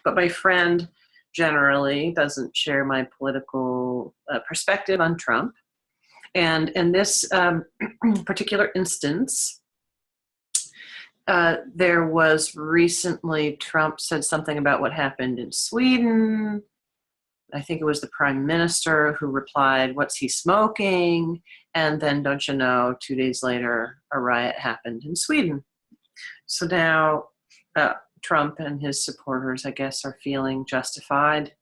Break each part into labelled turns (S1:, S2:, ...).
S1: But my friend generally doesn't share my political perspective on Trump. And in this particular instance, there was recently, Trump said something about what happened in Sweden. I think it was the prime minister who replied, "What's he smoking?" And then, don't you know, 2 days later, a riot happened in Sweden. So now Trump and his supporters, I guess, are feeling justified.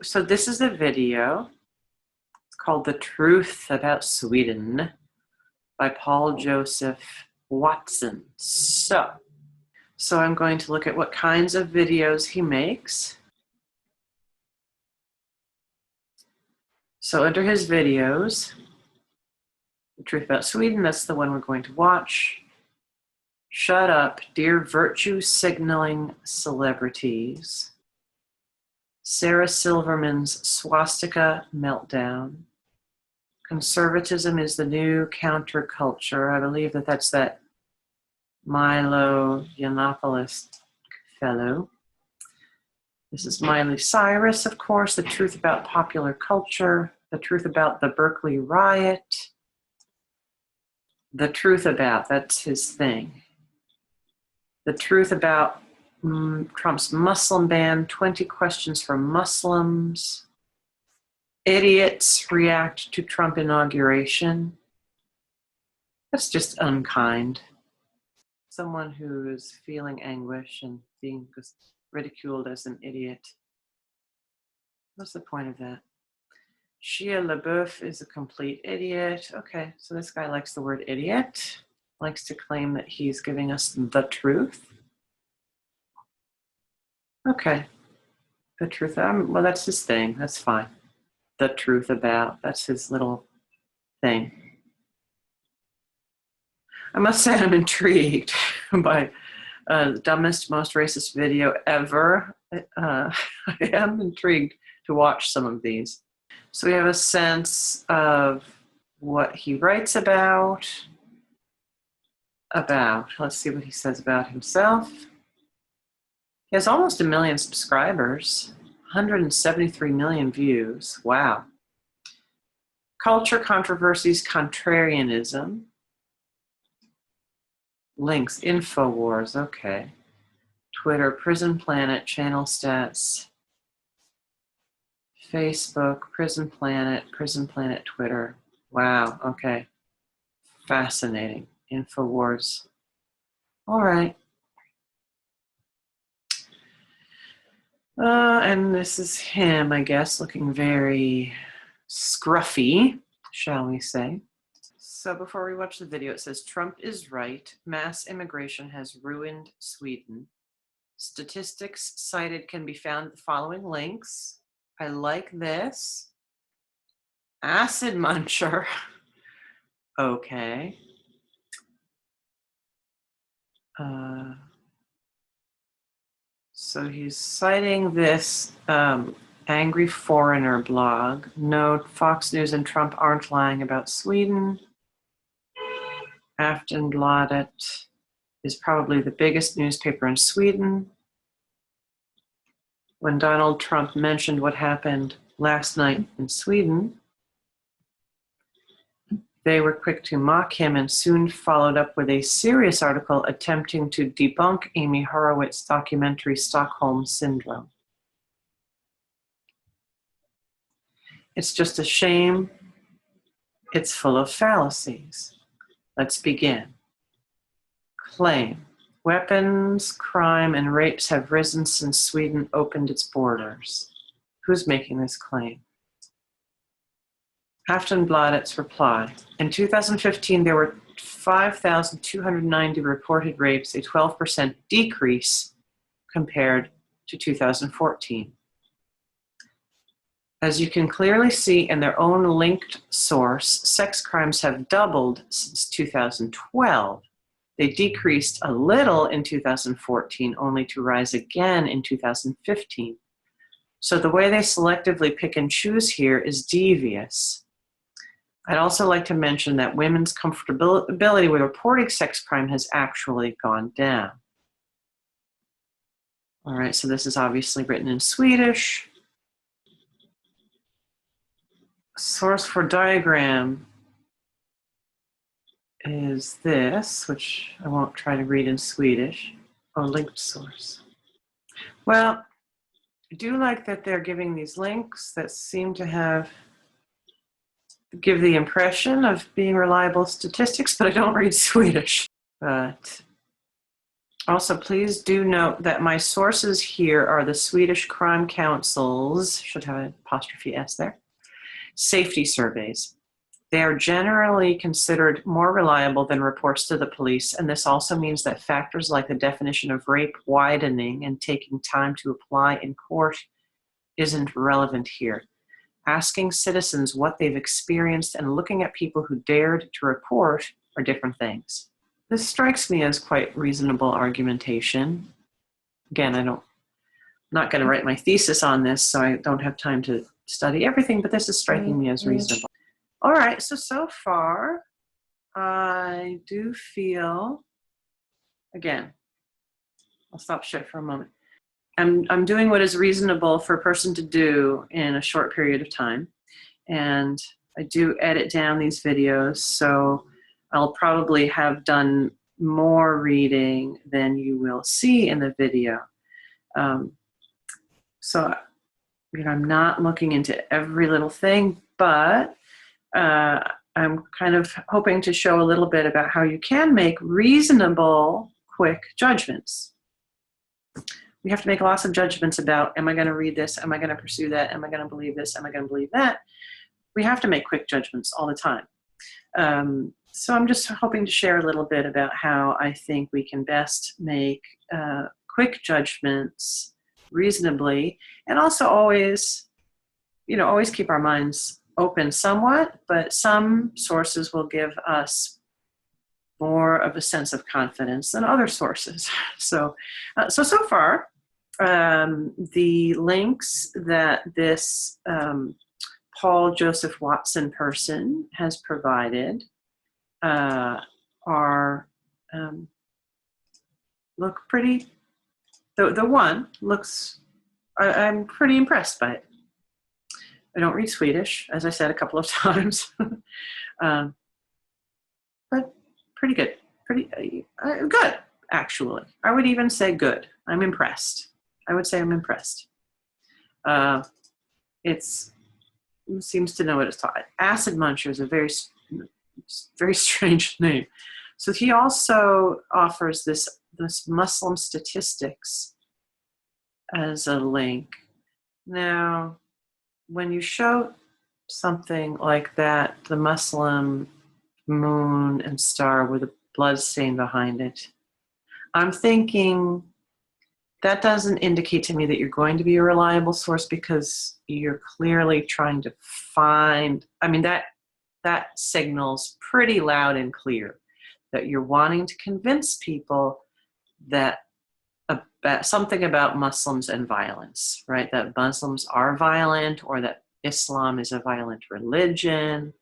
S1: So this is a video. It's called "The Truth About Sweden" by Paul Joseph Watson. So I'm going to look at what kinds of videos he makes. So under his videos, "The Truth About Sweden," that's the one we're going to watch. "Shut Up, Dear Virtue Signaling Celebrities." Sarah Silverman's Swastika Meltdown. "Conservatism is the New Counterculture." I believe that's that Milo Yiannopoulos fellow. This is Miley Cyrus, of course. "The Truth About Popular Culture." "The Truth About the Berkeley Riot." "The Truth About," that's his thing. "The Truth About Trump's Muslim ban." 20 questions for Muslims. "Idiots React to Trump Inauguration." That's just unkind. Someone who is feeling anguish and being ridiculed as an idiot. What's the point of that? "Shia LaBeouf is a complete idiot." Okay, so this guy likes the word idiot, likes to claim that he's giving us the truth. Okay, the truth, well, that's his thing, that's fine. "The Truth About," that's his little thing. I must say I'm intrigued by the dumbest, most racist video ever. I am intrigued to watch some of these. So we have a sense of what he writes about. Let's see what he says about himself. He has almost 1 million subscribers, 173 million views. Wow. "Culture, Controversies, Contrarianism." Links, InfoWars, okay. Twitter, Prison Planet, Channel Stats. Facebook, Prison Planet, Twitter. Wow, okay. Fascinating. InfoWars. All right. And this is him, I guess, looking very scruffy, shall we say. So before we watch the video, it says, "Trump is right. Mass immigration has ruined Sweden. Statistics cited can be found at the following links." I like this. "Acid muncher." Okay. So he's citing this Angry Foreigner blog. "No, Fox News and Trump aren't lying about Sweden." Aftonbladet is probably the biggest newspaper in Sweden. When Donald Trump mentioned what happened last night in Sweden, they were quick to mock him and soon followed up with a serious article attempting to debunk Amy Horowitz's documentary Stockholm Syndrome. "It's just a shame. It's full of fallacies." Let's begin. Claim. "Weapons, crime, and rapes have risen since Sweden opened its borders." Who's making this claim? Aftonbladet's reply. "In 2015, there were 5,290 reported rapes, a 12% decrease compared to 2014. As you can clearly see in their own linked source, sex crimes have doubled since 2012. They decreased a little in 2014, only to rise again in 2015. So the way they selectively pick and choose here is devious. I'd also like to mention that women's comfortability with reporting sex crime has actually gone down." All right, so this is obviously written in Swedish. Source for diagram is this, which I won't try to read in Swedish. Oh, linked source. Well, I do like that they're giving these links that seem to give the impression of being reliable statistics, but I don't read Swedish. But also, please do note that my sources here are the Swedish Crime Council's, should have an apostrophe S there, safety surveys. They are generally considered more reliable than reports to the police, and this also means that factors like the definition of rape widening and taking time to apply in court isn't relevant here. Asking citizens what they've experienced and looking at people who dared to report are different things. This strikes me as quite reasonable argumentation. Again, I'm not going to write my thesis on this, so I don't have time to study everything, but this is striking me as reasonable. All right, so far, I do feel, again, I'll stop shit for a moment. I'm doing what is reasonable for a person to do in a short period of time. And I do edit down these videos, so I'll probably have done more reading than you will see in the video. So, I'm not looking into every little thing, but I'm kind of hoping to show a little bit about how you can make reasonable, quick judgments. We have to make lots of judgments about, am I going to read this? Am I going to pursue that? Am I going to believe this? Am I going to believe that? We have to make quick judgments all the time. So I'm just hoping to share a little bit about how I think we can best make quick judgments reasonably, and also always keep our minds open somewhat, but some sources will give us more of a sense of confidence than other sources. So far, the links that this Paul Joseph Watson person has provided look pretty. The one looks. I'm pretty impressed by it. I don't read Swedish, as I said a couple of times, but pretty good. Pretty good, actually. I would even say good. I'm impressed. I would say I'm impressed. It seems to know what it's taught. Acid Muncher is a very, very strange name. So he also offers this Muslim statistics as a link. Now, when you show something like that, the Muslim moon and star with a blood stain behind it, I'm thinking that doesn't indicate to me that you're going to be a reliable source, because you're clearly trying to find, that signals pretty loud and clear that you're wanting to convince people that something about Muslims and violence, right? That Muslims are violent, or that Islam is a violent religion.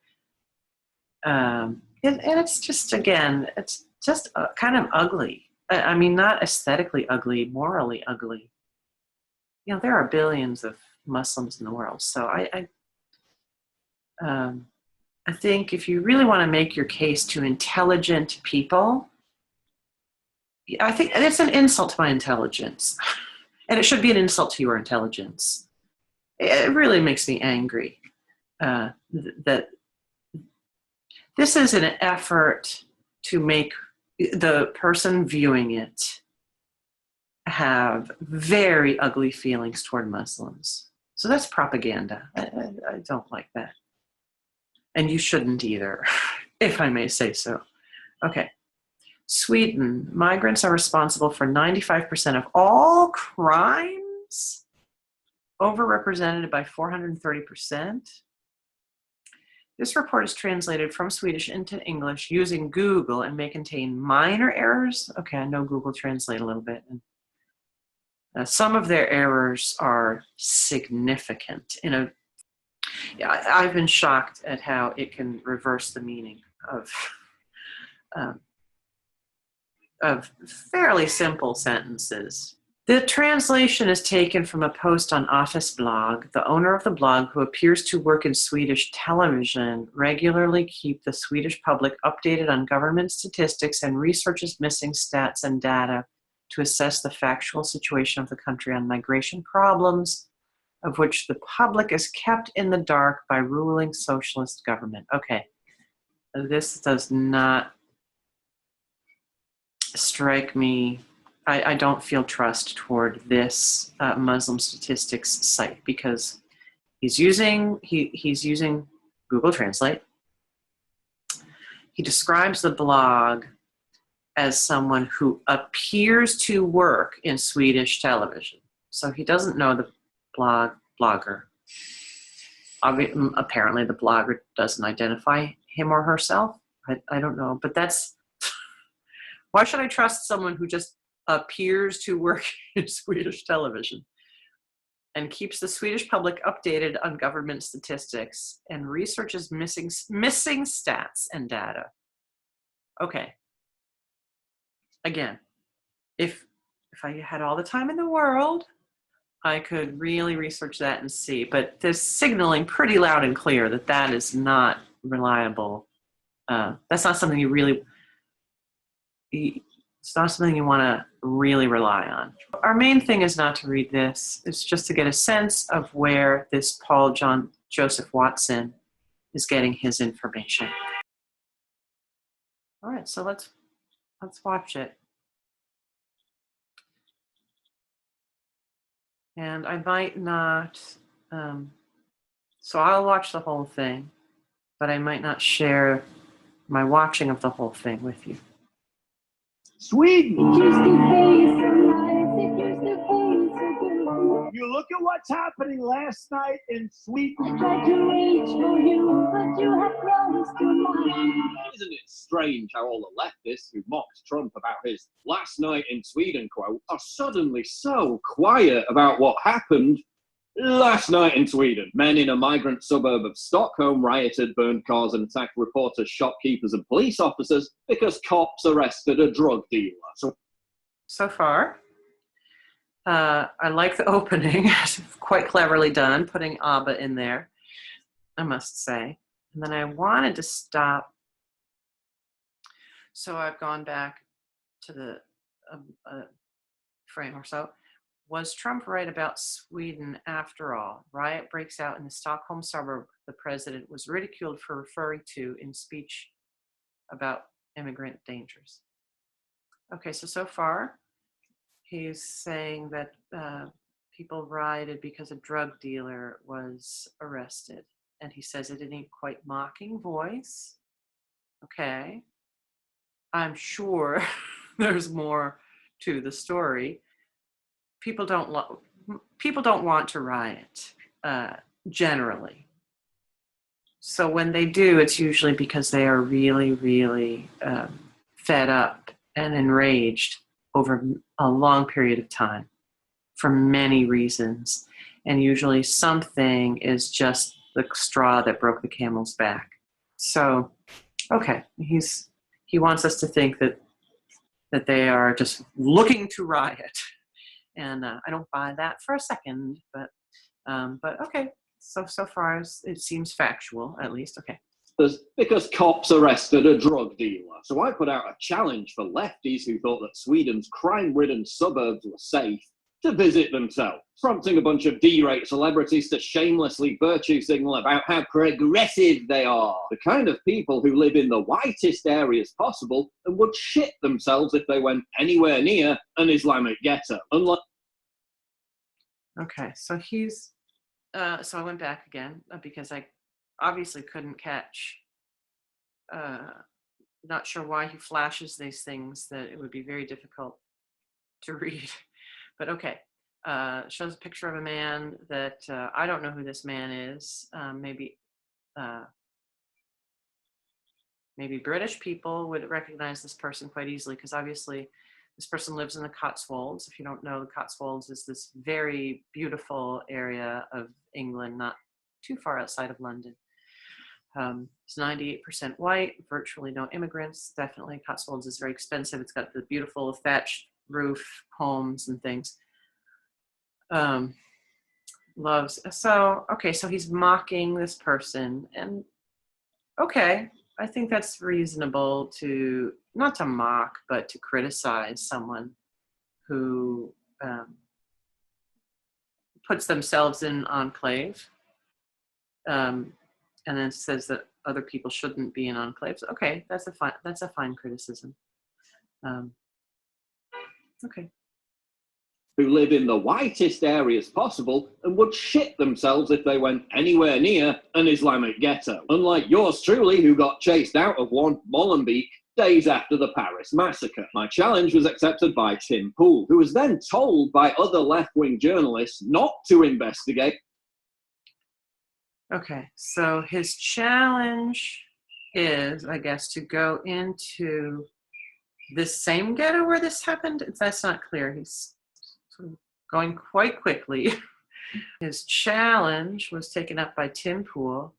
S1: And it's just, again, it's just kind of ugly. Not aesthetically ugly, morally ugly. There are billions of Muslims in the world. So I think if you really want to make your case to intelligent people, I think it's an insult to my intelligence. And it should be an insult to your intelligence. It really makes me angry that this is an effort to make the person viewing it have very ugly feelings toward Muslims. So that's propaganda. I don't like that. And you shouldn't either, if I may say so. Okay. Sweden, migrants are responsible for 95% of all crimes, overrepresented by 430%. This report is translated from Swedish into English using Google and may contain minor errors. Okay, I know Google Translate a little bit. Some of their errors are significant. I've been shocked at how it can reverse the meaning of fairly simple sentences. The translation is taken from a post on Office Blog. The owner of the blog, who appears to work in Swedish television, regularly keep the Swedish public updated on government statistics and researches missing stats and data to assess the factual situation of the country on migration problems, of which the public is kept in the dark by ruling socialist government. Okay, this does not strike me. I don't feel trust toward this Muslim statistics site because he's using Google Translate. He describes the blog as someone who appears to work in Swedish television. So he doesn't know the blogger. Apparently the blogger doesn't identify him or herself. I don't know, but that's, why should I trust someone who just appears to work in Swedish television and keeps the Swedish public updated on government statistics and researches missing stats and data? Okay. Again, if I had all the time in the world, I could really research that and see, but there's signaling pretty loud and clear that that is not reliable. That's not something it's not something you want to really rely on. Our main thing is not to read this. It's just to get a sense of where this Paul Joseph Watson is getting his information. All right, so let's watch it. And I might not, so I'll watch the whole thing, but I might not share my watching of the whole thing with you.
S2: Sweden! You look at what's happening last night in Sweden.
S3: I tried to reach for you, but you have closed your mind.
S4: Isn't it strange how all the leftists who mocked Trump about his last night in Sweden quote are suddenly so quiet about what happened last night in Sweden? Men in a migrant suburb of Stockholm rioted, burned cars and attacked reporters, shopkeepers and police officers because cops arrested a drug dealer.
S1: So far, I like the opening. Quite cleverly done, putting ABBA in there, I must say. And then I wanted to stop. So I've gone back to the frame or so. Was Trump right about Sweden after all? Riot breaks out in the Stockholm suburb the president was ridiculed for referring to in speech about immigrant dangers. Okay, so far, he's saying that people rioted because a drug dealer was arrested. And he says it in a quite mocking voice. Okay. I'm sure there's more to the story. People don't want to riot, generally. So when they do, it's usually because they are really, really fed up and enraged over a long period of time for many reasons. And usually something is just the straw that broke the camel's back. So, okay, he wants us to think that they are just looking to riot. And I don't buy that for a second, but okay. So far it seems factual, at least. Okay.
S4: Because cops arrested a drug dealer. So I put out a challenge for lefties who thought that Sweden's crime-ridden suburbs were safe to visit themselves, prompting a bunch of D-rate celebrities to shamelessly virtue signal about how progressive they are. The kind of people who live in the whitest areas possible and would shit themselves if they went anywhere near an Islamic ghetto.
S1: Okay, so so I went back again because I obviously couldn't catch, not sure why he flashes these things that it would be very difficult to read. But okay, shows a picture of a man that I don't know who this man is. Maybe British people would recognize this person quite easily because obviously this person lives in the Cotswolds. If you don't know, the Cotswolds is this very beautiful area of England, not too far outside of London. It's 98% white, virtually no immigrants. Definitely Cotswolds is very expensive. It's got the beautiful thatched roof homes and things. um, loves. So, okay, so he's mocking this person. And okay, I think that's reasonable to, not to mock, but to criticize someone who puts themselves in enclave, and then says that other people shouldn't be in enclaves. Okay, that's a fine criticism. Okay.
S4: Who live in the whitest areas possible and would shit themselves if they went anywhere near an Islamic ghetto. Unlike yours truly, who got chased out of one, Molenbeek, days after the Paris massacre. My challenge was accepted by Tim Poole, who was then told by other left-wing journalists not to investigate.
S1: Okay, so his challenge is, I guess, to go into this same ghetto where this happened. That's not clear. He's sort of going quite quickly. His challenge was taken up by Tim Poole,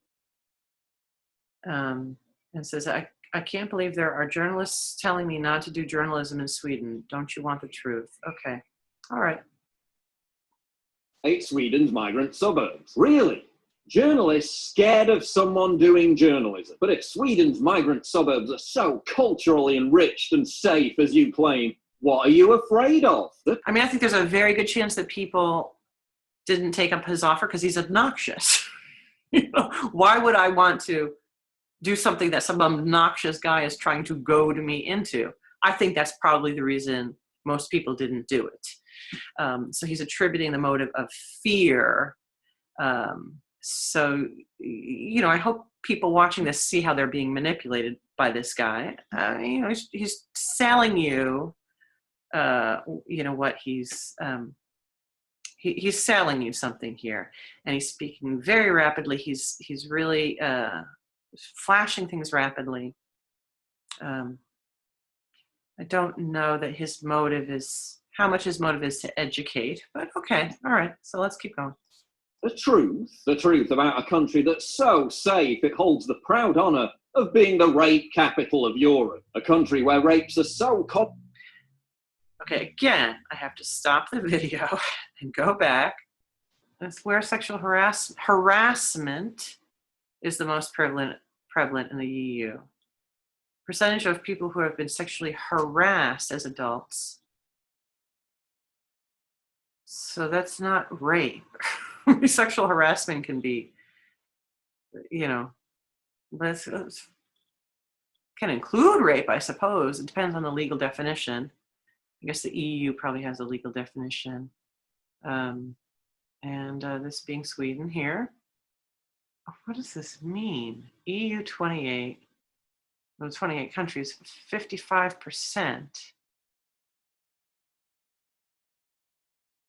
S1: and says, I can't believe there are journalists telling me not to do journalism in Sweden. Don't you want the truth? Okay. All right.
S4: Sweden's migrant suburbs. Really? Journalists scared of someone doing journalism. But if Sweden's migrant suburbs are so culturally enriched and safe as you claim, what are you afraid of?
S1: I mean, I think there's a very good chance that people didn't take up his offer because he's obnoxious. You know, why would I want to do something that some obnoxious guy is trying to goad me into? I think that's probably the reason most people didn't do it. So he's attributing the motive of fear. So, you know, I hope people watching this see how they're being manipulated by this guy. You know, he's selling you, you know, what he's selling you something here, and he's speaking very rapidly. He's really flashing things rapidly. I don't know that his motive is, how much his motive is to educate, but okay, all right, so let's keep going.
S4: The truth about a country that's so safe it holds the proud honour of being the rape capital of Europe. A country where rapes are so common.
S1: Okay, again, I have to stop the video and go back. That's where sexual harassment is the most prevalent in the EU. Percentage of people who have been sexually harassed as adults. So that's not rape. Sexual harassment can be, you know, can include rape, I suppose. It depends on the legal definition. I guess the EU probably has a legal definition. And this being Sweden here. What does this mean? EU 28, well, 28 countries, 55%.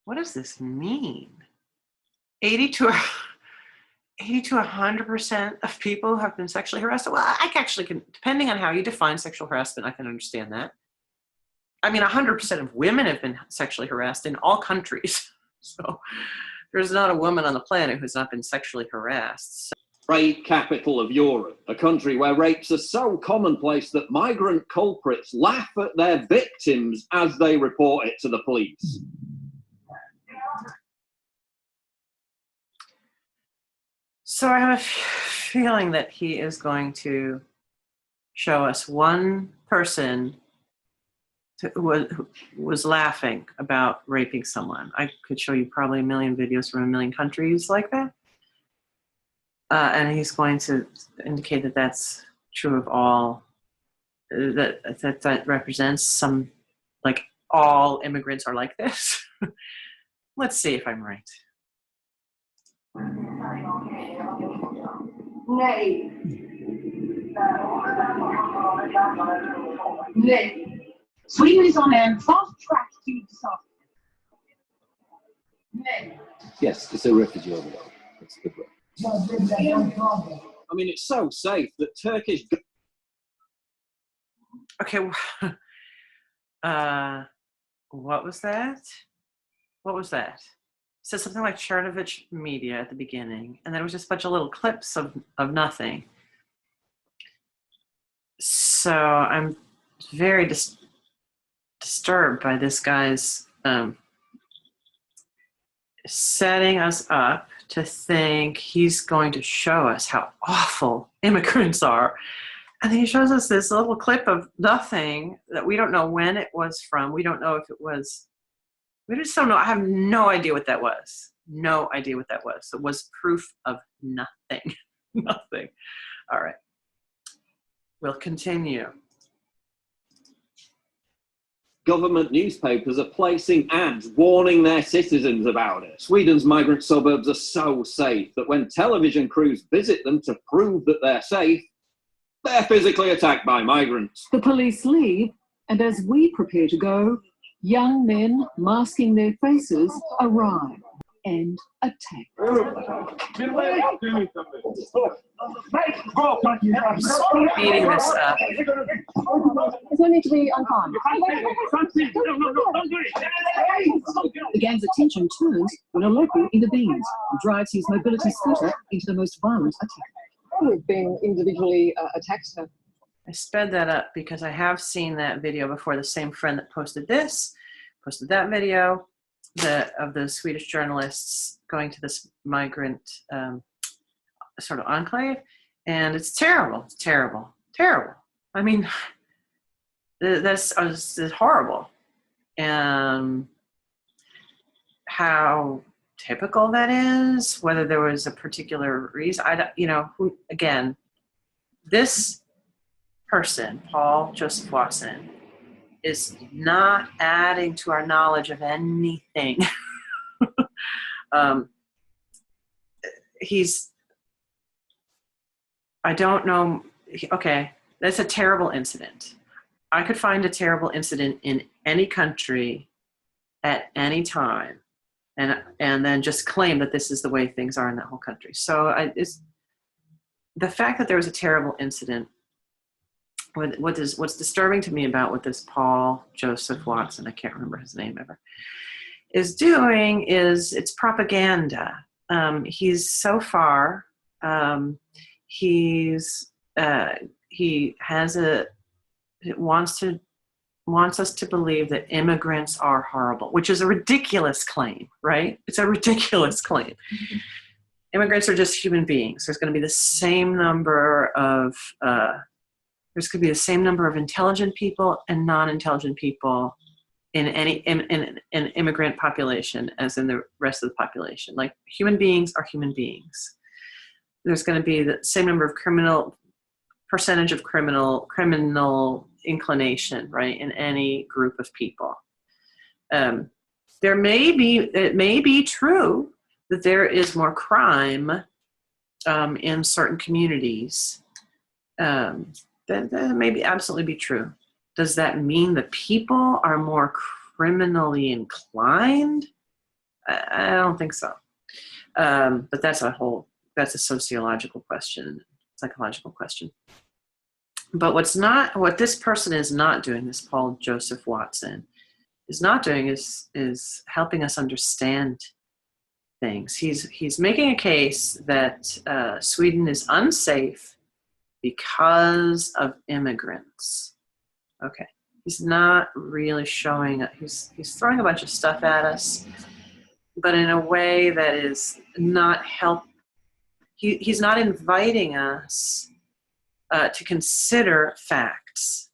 S1: What does this mean? 80 to 100% of people have been sexually harassed. Well, I actually can, depending on how you define sexual harassment, I can understand that. I mean, 100% of women have been sexually harassed in all countries. So there's not a woman on the planet who's not been sexually harassed.
S4: Rape capital of Europe, a country where rapes are so commonplace that migrant culprits laugh at their victims as they report it to the police.
S1: So I have a feeling that he is going to show us one person who was laughing about raping someone. I could show you probably a million videos from a million countries like that. And he's going to indicate that that's true of all, that represents some, like all immigrants are like this. Let's see if I'm right.
S5: Nej. Nej. Sweden is on a fast track to disaster. Nej.
S6: Yes, it's a refugee overload. That's a good word.
S4: I mean, it's so safe that Turkish...
S1: Okay, what was that? What was that? It said something like Chernovich Media at the beginning, and then it was just a bunch of little clips of nothing. So I'm very disturbed by this guy's setting us up to think he's going to show us how awful immigrants are. And then he shows us this little clip of nothing that we don't know when it was from. We don't know if it was, we just don't know. I have no idea what that was. No idea what that was. It was proof of nothing. Nothing. All right. We'll continue.
S4: Government newspapers are placing ads warning their citizens about it. Sweden's migrant suburbs are so safe that when television crews visit them to prove that they're safe, they're physically attacked by migrants.
S7: The police leave, and as we prepare to go, young men masking their faces arrive and attack.
S1: Beating this up.
S7: There's no need to be unkind. The gang's attention turns when a local intervenes and drives his mobility scooter into the most violent attack.
S8: We've been individually attacked.
S1: I sped that up because I have seen that video before. The same friend that posted this, posted that video of the Swedish journalists going to this migrant sort of enclave. And it's terrible. It's terrible. Terrible. I mean, that's horrible. And how typical that is, whether there was a particular reason, again, this person, Paul Joseph Watson, is not adding to our knowledge of anything. I don't know, okay, that's a terrible incident. I could find a terrible incident in any country at any time and then just claim that this is the way things are in that whole country. So the fact that there was a terrible incident, what's disturbing to me about what this Paul Joseph Watson, I can't remember his name ever, is doing is it's propaganda. He's so far, he wants us to believe that immigrants are horrible, which is a ridiculous claim, right? It's a ridiculous claim. Mm-hmm. Immigrants are just human beings. There's going to be the same number of intelligent people and non-intelligent people in an immigrant population as in the rest of the population. Like, human beings are human beings. There's going to be the same number of percentage of criminal inclination, right, in any group of people. It may be true that there is more crime in certain communities. That may be absolutely be true. Does that mean the people are more criminally inclined? I don't think so. But that's a sociological question, psychological question. But what this person is not doing, this Paul Joseph Watson, is not doing is helping us understand things. He's making a case that Sweden is unsafe because of immigrants. Okay, he's not really showing. He's throwing a bunch of stuff at us, but in a way that is not help. He's not inviting us to consider facts.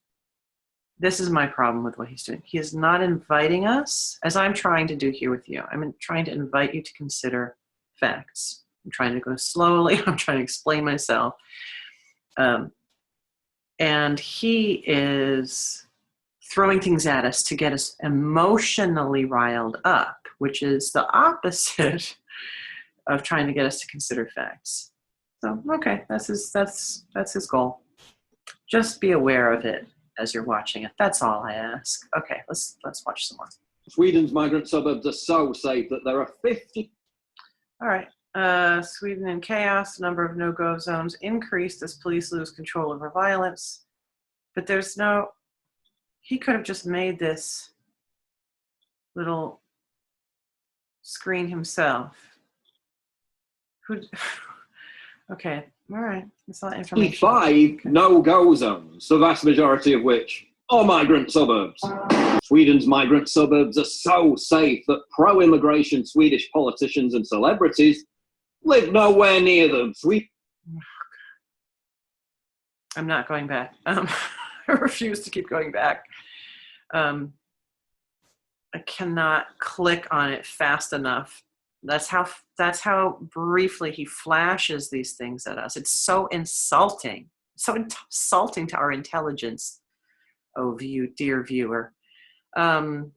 S1: This is my problem with what he's doing. He is not inviting us, as I'm trying to do here with you. I'm trying to invite you to consider facts. I'm trying to go slowly. I'm trying to explain myself. And he is throwing things at us to get us emotionally riled up, which is the opposite of trying to get us to consider facts. So, okay, that's his goal. Just be aware of it as you're watching it. That's all I ask. Okay, let's watch some more.
S4: Sweden's migrant suburbs are so safe that there are 50.
S1: All right. Sweden in chaos. Number of no-go zones increased as police lose control over violence. But he could have just made this little screen himself. Okay, all right. That's a lot of information.
S4: 5 no-go zones, the vast majority of which or migrant suburbs. Sweden's migrant suburbs are so safe that pro-immigration Swedish politicians and celebrities live nowhere near them.
S1: I'm not going back. I refuse to keep going back. I cannot click on it fast enough. That's how briefly he flashes these things at us. It's so insulting. So insulting to our intelligence. Oh, dear viewer. Okay,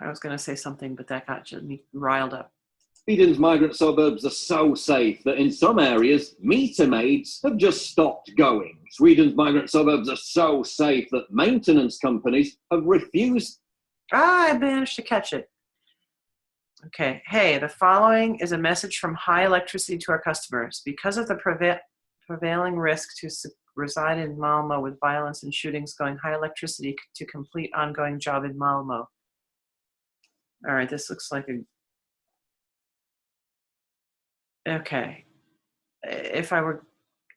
S1: I was going to say something, but that got me riled up.
S4: Sweden's migrant suburbs are so safe that in some areas, meter maids have just stopped going. Sweden's migrant suburbs are so safe that maintenance companies have refused.
S1: I managed to catch it. Okay, hey, the following is a message from high electricity to our customers. Because of the prevailing risk to reside in Malmo with violence and shootings, going high electricity to complete ongoing job in Malmo. All right, this looks like a... Okay. If I were...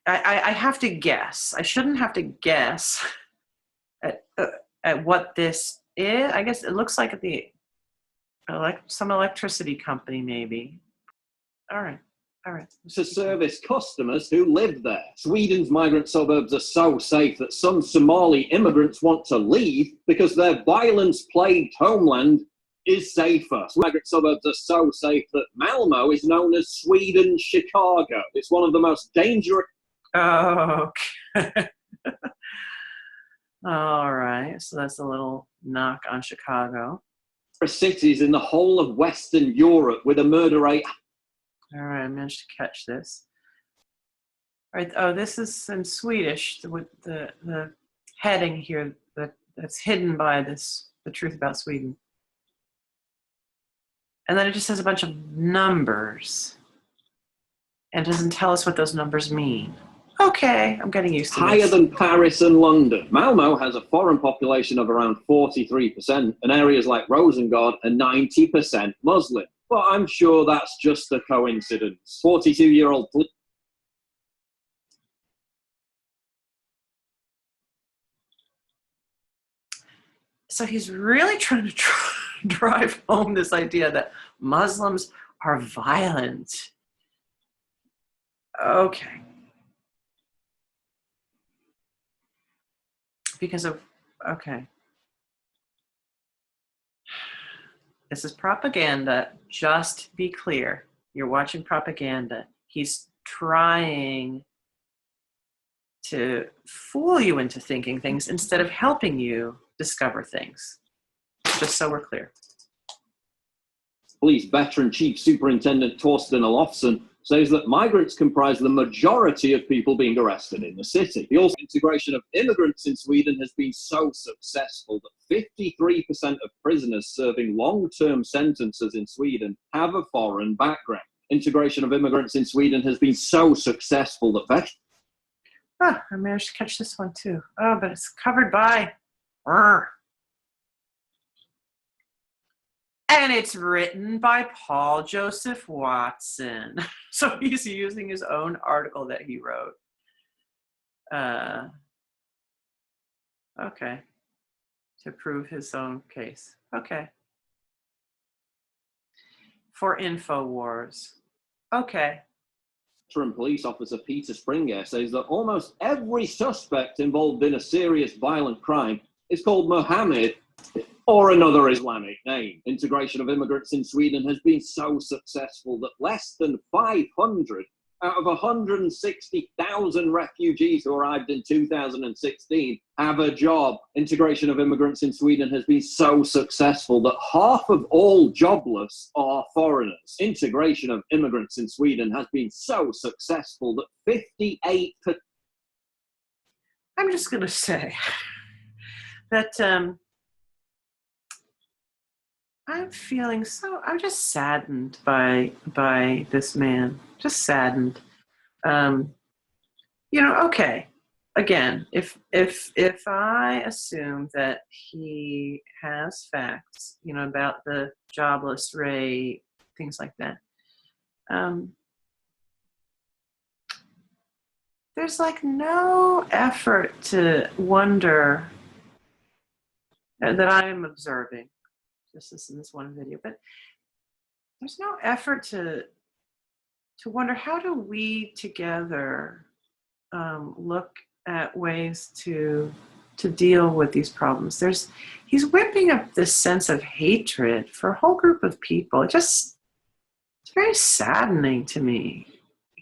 S1: I have to guess. I shouldn't have to guess at what this is. I guess it looks like some electricity company, maybe. All right.
S4: To service customers who live there. Sweden's migrant suburbs are so safe that some Somali immigrants want to leave because their violence-plagued homeland is safer. Migrant suburbs are so safe that Malmo is known as Sweden's Chicago. It's one of the most dangerous...
S1: Oh, okay. All right, so that's a little knock on Chicago.
S4: ...cities in the whole of Western Europe with a murder rate...
S1: All right, I managed to catch this. All right, oh, this is in Swedish with the heading here that's hidden by the truth about Sweden. And then it just has a bunch of numbers and doesn't tell us what those numbers mean. Okay, I'm getting used to
S4: higher
S1: this.
S4: than Paris and London. Malmo has a foreign population of around 43%, and areas like Rosengård are 90% Muslim. But I'm sure that's just a coincidence. 42-year-old...
S1: So he's really trying to drive home this idea that Muslims are violent. Okay. Because of, okay. This is propaganda. Just be clear. You're watching propaganda. He's trying to fool you into thinking things instead of helping you discover things. Just so we're clear.
S4: Police veteran Chief Superintendent Torsten Olofsson says that migrants comprise the majority of people being arrested in the city. The integration of immigrants in Sweden has been so successful that 53% of prisoners serving long-term sentences in Sweden have a foreign background. Integration of immigrants in Sweden has been so successful that
S1: I managed to catch this one too. Oh, but it's covered by... And it's written by Paul Joseph Watson. So he's using his own article that he wrote. Okay. To prove his own case. Okay. For InfoWars. Okay.
S4: veteran police officer Peter Springer says that almost every suspect involved in a serious violent crime is called Mohammed or another Islamic name. Integration of immigrants in Sweden has been so successful that less than 500 out of 160,000 refugees who arrived in 2016 have a job. Integration of immigrants in Sweden has been so successful that half of all jobless are foreigners. Integration of immigrants in Sweden has been so successful that 58%...
S1: I'm just going to say that I'm just saddened by this man. Just saddened. Okay. Again, if I assume that he has facts, about the jobless rate, things like that, there's like no effort to wonder that I'm observing, just in this one video, but there's no effort to wonder, how do we together look at ways to deal with these problems. He's whipping up this sense of hatred for a whole group of people. It's very saddening to me.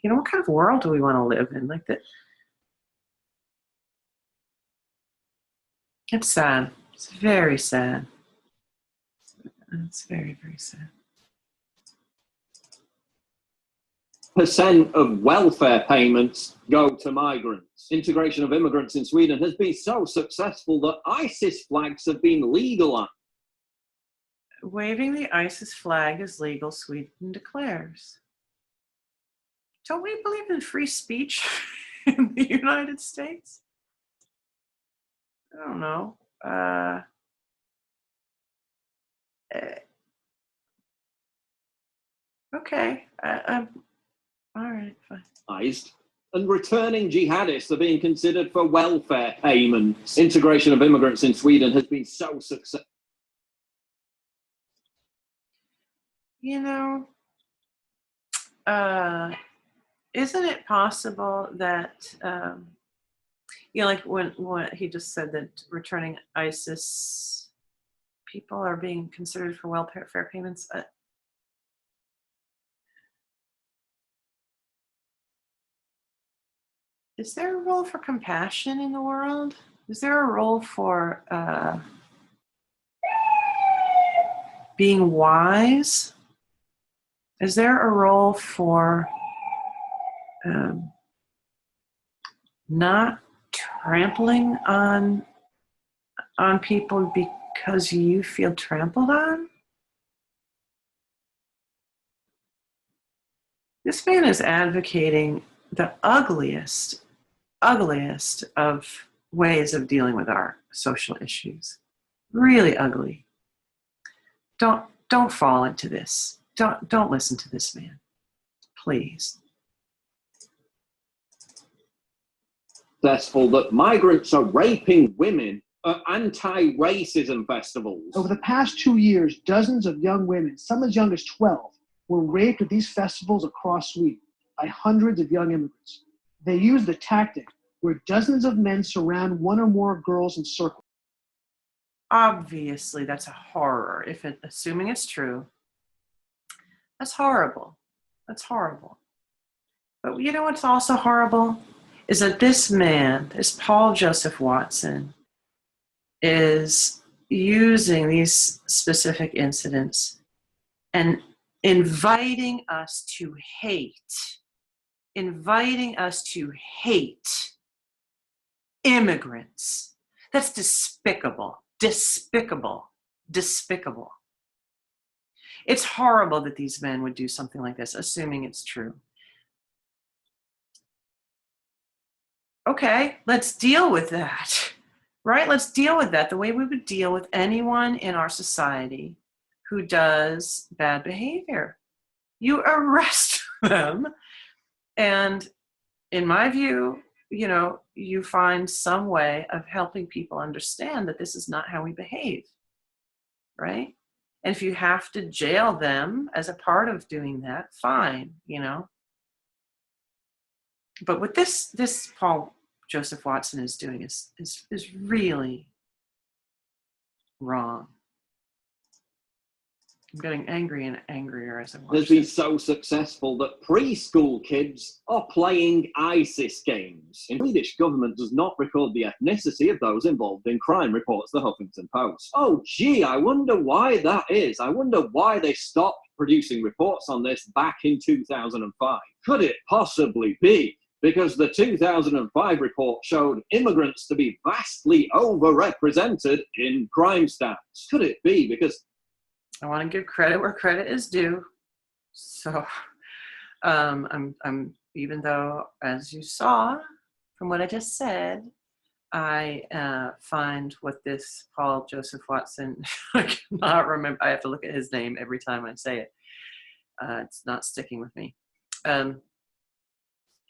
S1: You know, what kind of world do we want to live in? Like that. It's sad. It's very sad. It's very, very sad.
S4: Percent of welfare payments go to migrants. Integration of immigrants in Sweden has been so successful that ISIS flags have been legalized.
S1: Waving the ISIS flag is legal, Sweden declares. Don't we believe in free speech in the United States? I don't know. Okay. All right, fine.
S4: And returning jihadists are being considered for welfare payments. Integration of immigrants in Sweden has been so successful.
S1: You know, isn't it possible that, like when he just said that returning ISIS people are being considered for welfare payments? Is there a role for compassion in the world? Is there a role for being wise? Is there a role for not trampling on people because you feel trampled on? This man is advocating the ugliest of ways of dealing with our social issues. Really ugly. Don't fall into this. Don't listen to this man. Please.
S4: Successful that migrants are raping women at anti-racism festivals.
S2: Over the past 2 years, dozens of young women, some as young as 12, were raped at these festivals across Sweden by hundreds of young immigrants. They use the tactic where dozens of men surround one or more girls in circles.
S1: Obviously, that's a horror. Assuming it's true, that's horrible. That's horrible. But you know what's also horrible? Is that this man, this Paul Joseph Watson, is using these specific incidents and inviting us to hate immigrants. That's despicable. Despicable. It's horrible that these men would do something like this, assuming it's true. Okay, let's deal with that, right? Let's deal with that the way we would deal with anyone in our society who does bad behavior. You arrest them, and in my view, you find some way of helping people understand that this is not how we behave, right? And if you have to jail them as a part of doing that, fine, But what this Paul Joseph Watson is doing is really wrong. I'm getting angry and angrier as I watch.
S4: Has been so successful that preschool kids are playing ISIS games. The Swedish government does not record the ethnicity of those involved in crime, reports the Huffington Post. Oh gee, I wonder why that is. I wonder why they stopped producing reports on this back in 2005. Could it possibly be because the 2005 report showed immigrants to be vastly overrepresented in crime stats? Could it be because
S1: I want to give credit where credit is due. So I'm even though, as you saw from what I just said, I find what this Paul Joseph Watson, I cannot remember, I have to look at his name every time I say it. It's not sticking with me.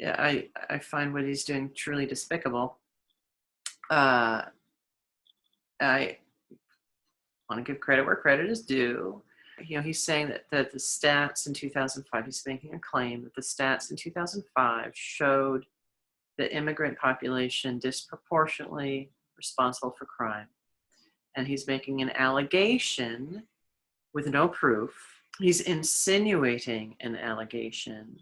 S1: yeah, I find what he's doing truly despicable. I want to give credit where credit is due. You know, he's saying that the stats in 2005, he's making a claim that the stats in 2005 showed the immigrant population disproportionately responsible for crime. And he's making an allegation with no proof. He's insinuating an allegation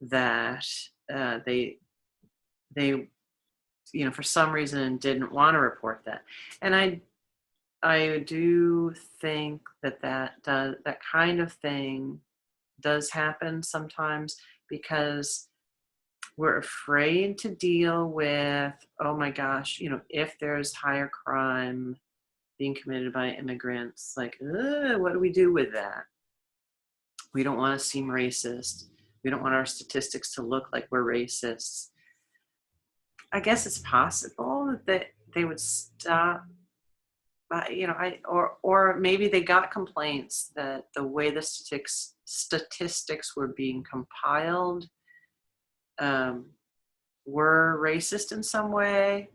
S1: that they, you know, for some reason didn't want to report that. And I do think that kind of thing does happen sometimes because we're afraid to deal with, oh my gosh, you know, if there's higher crime being committed by immigrants, like, what do we do with that? We don't want to seem racist. We don't want our statistics to look like we're racists. I guess it's possible that they would stop. You know, or maybe they got complaints that the way the statistics were being compiled were racist in some way.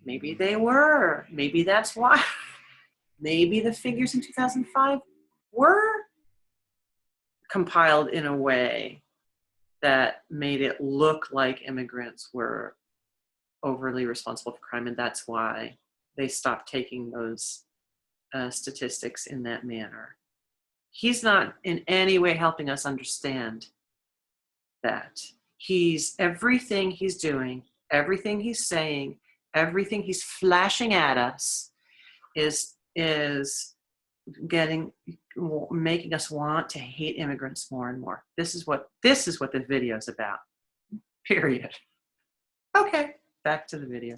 S1: Maybe they were. Maybe that's why. Maybe the figures in 2005 were compiled in a way that made it look like immigrants were overly responsible for crime, and that's why they stopped taking those statistics in that manner. He's not in any way helping us understand that. Everything he's doing, everything he's saying, everything he's flashing at us is making us want to hate immigrants more and more. This is what the video is about. Period. Okay. Back to the video.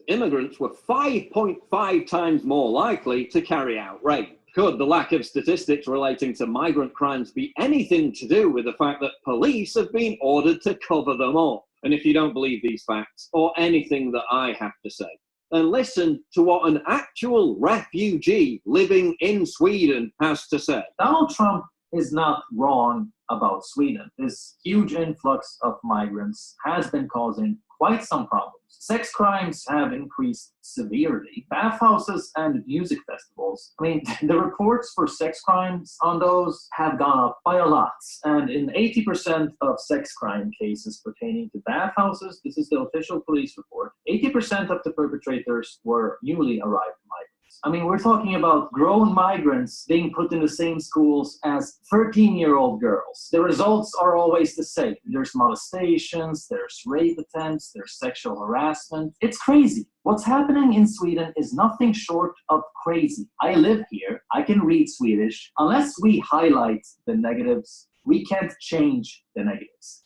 S4: Immigrants were 5.5 times more likely to carry out rape. Could the lack of statistics relating to migrant crimes be anything to do with the fact that police have been ordered to cover them up? And if you don't believe these facts, or anything that I have to say, then listen to what an actual refugee living in Sweden has to say.
S9: Donald Trump is not wrong about Sweden. This huge influx of migrants has been causing quite some problems. Sex crimes have increased severely. Bathhouses and music festivals, I mean, the reports for sex crimes on those have gone up by a lot. And in 80% of sex crime cases pertaining to bathhouses, this is the official police report, 80% of the perpetrators were newly arrived migrants. I mean, we're talking about grown migrants being put in the same schools as 13-year-old girls. The results are always the same. There's molestations, there's rape attempts, there's sexual harassment. It's crazy. What's happening in Sweden is nothing short of crazy. I live here. I can read Swedish. Unless we highlight the negatives, we can't change the negatives.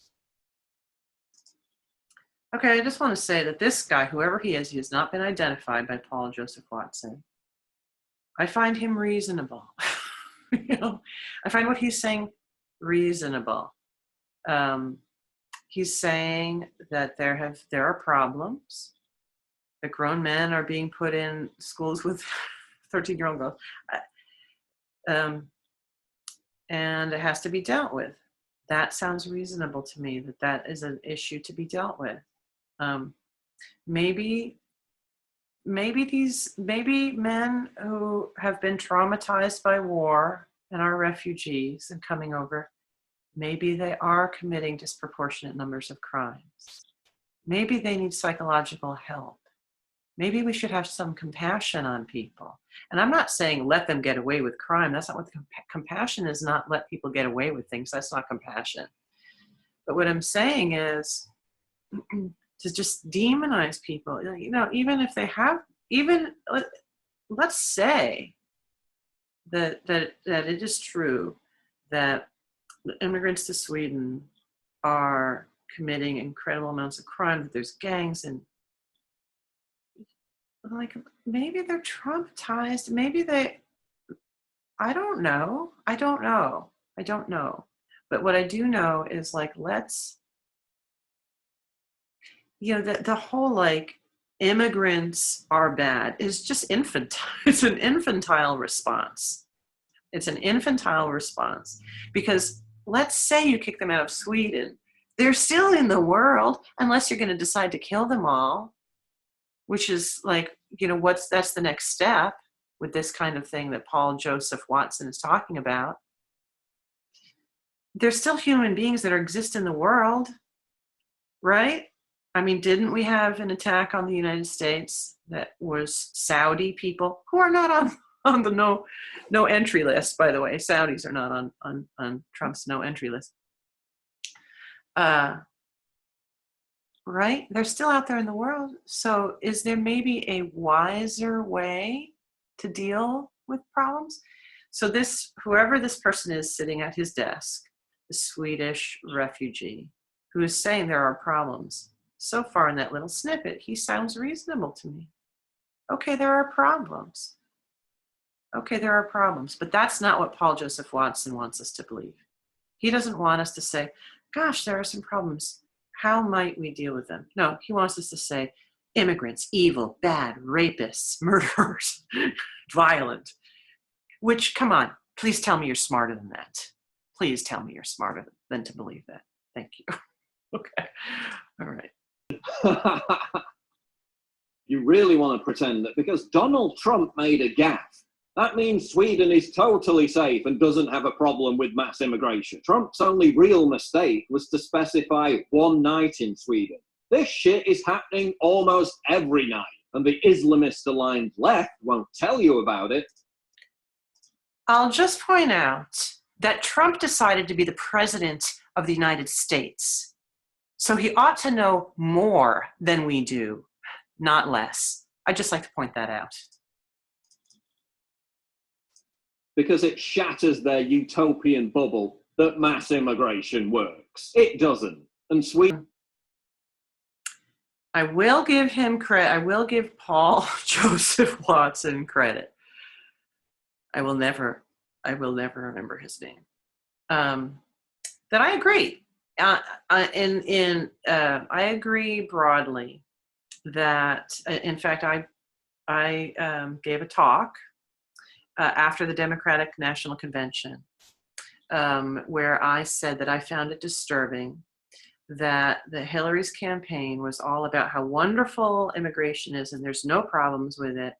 S1: Okay, I just want to say that this guy, whoever he has not been identified by Paul Joseph Watson. I find him reasonable. You know, I find what he's saying reasonable. He's saying that there are problems, that grown men are being put in schools with 13-year-old girls, and it has to be dealt with. That sounds reasonable to me, that is an issue to be dealt with. Maybe men who have been traumatized by war and are refugees and coming over, maybe they are committing disproportionate numbers of crimes. Maybe they need psychological help. Maybe we should have some compassion on people. And I'm not saying let them get away with crime. That's not what compassion is. Not let people get away with things. That's not compassion. But what I'm saying is to just demonize people, you know, even if they have, let's say that it is true that immigrants to Sweden are committing incredible amounts of crime, that there's gangs, and like maybe they're traumatized, I don't know. But what I do know is, like, let's, you know, the whole, like, immigrants are bad is just infantile. It's an infantile response. It's an infantile response because let's say you kick them out of Sweden. They're still in the world unless you're going to decide to kill them all, which is like, that's the next step with this kind of thing that Paul Joseph Watson is talking about. They're still human beings that exist in the world, right? I mean, didn't we have an attack on the United States that was Saudi people who are not on the no entry list, by the way? Saudis are not on Trump's no entry list. Right? They're still out there in the world. So is there maybe a wiser way to deal with problems? So whoever this person is sitting at his desk, the Swedish refugee, who is saying there are problems, so far in that little snippet, he sounds reasonable to me. Okay, there are problems. Okay, there are problems, but that's not what Paul Joseph Watson wants us to believe. He doesn't want us to say, gosh, there are some problems. How might we deal with them? No, he wants us to say, immigrants, evil, bad, rapists, murderers, violent. Which, come on, please tell me you're smarter than that. Please tell me you're smarter than to believe that. Thank you. Okay, all right.
S4: You really want to pretend that because Donald Trump made a gaffe, that means Sweden is totally safe and doesn't have a problem with mass immigration. Trump's only real mistake was to specify one night in Sweden. This shit is happening almost every night, and the Islamist-aligned left won't tell you about it.
S1: I'll just point out that Trump decided to be the president of the United States. So he ought to know more than we do, not less. I'd just like to point that out.
S4: Because it shatters their utopian bubble that mass immigration works. It doesn't. And Sweden...
S1: I will give him credit. I will give Paul Joseph Watson credit. I will never remember his name. That I agree. I agree broadly that, in fact, I gave a talk after the Democratic National Convention where I said that I found it disturbing that Hillary's campaign was all about how wonderful immigration is and there's no problems with it.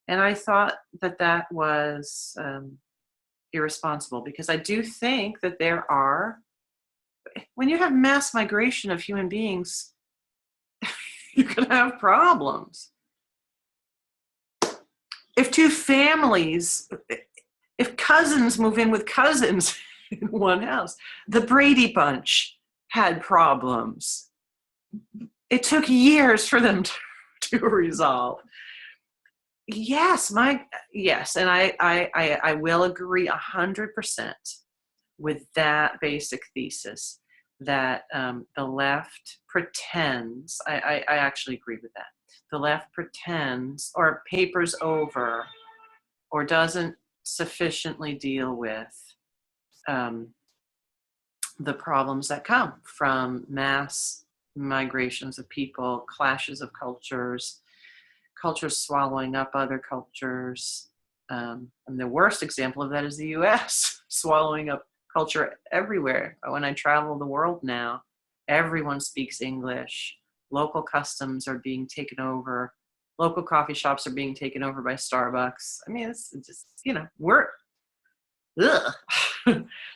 S1: And I thought that was irresponsible because I do think that there are, when you have mass migration of human beings, you can have problems. If two families, if cousins move in with cousins in one house, the Brady Bunch had problems. It took years for them to resolve. Yes, and I will agree 100% with that basic thesis that the left pretends, I actually agree with that. The left pretends or papers over or doesn't sufficiently deal with the problems that come from mass migrations of people, clashes of cultures, cultures swallowing up other cultures. And the worst example of that is the US swallowing up culture everywhere. When I travel the world now, everyone speaks English. Local customs are being taken over. Local coffee shops are being taken over by Starbucks. I mean, it's just, we're, ugh.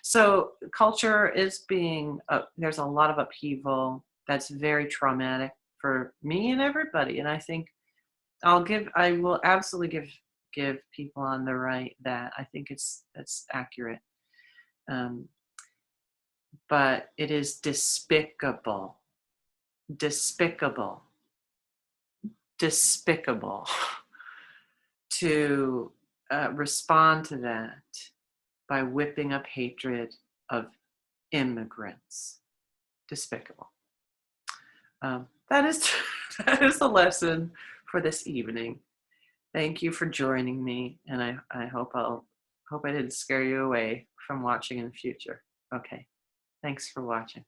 S1: So culture is being, there's a lot of upheaval that's very traumatic for me and everybody. And I think I will absolutely give people on the right that. I think that's accurate. But it is despicable to respond to that by whipping up hatred of immigrants. Despicable. That is the lesson for this evening. Thank you for joining me, and I hope I didn't scare you away from watching in the future. Okay, thanks for watching.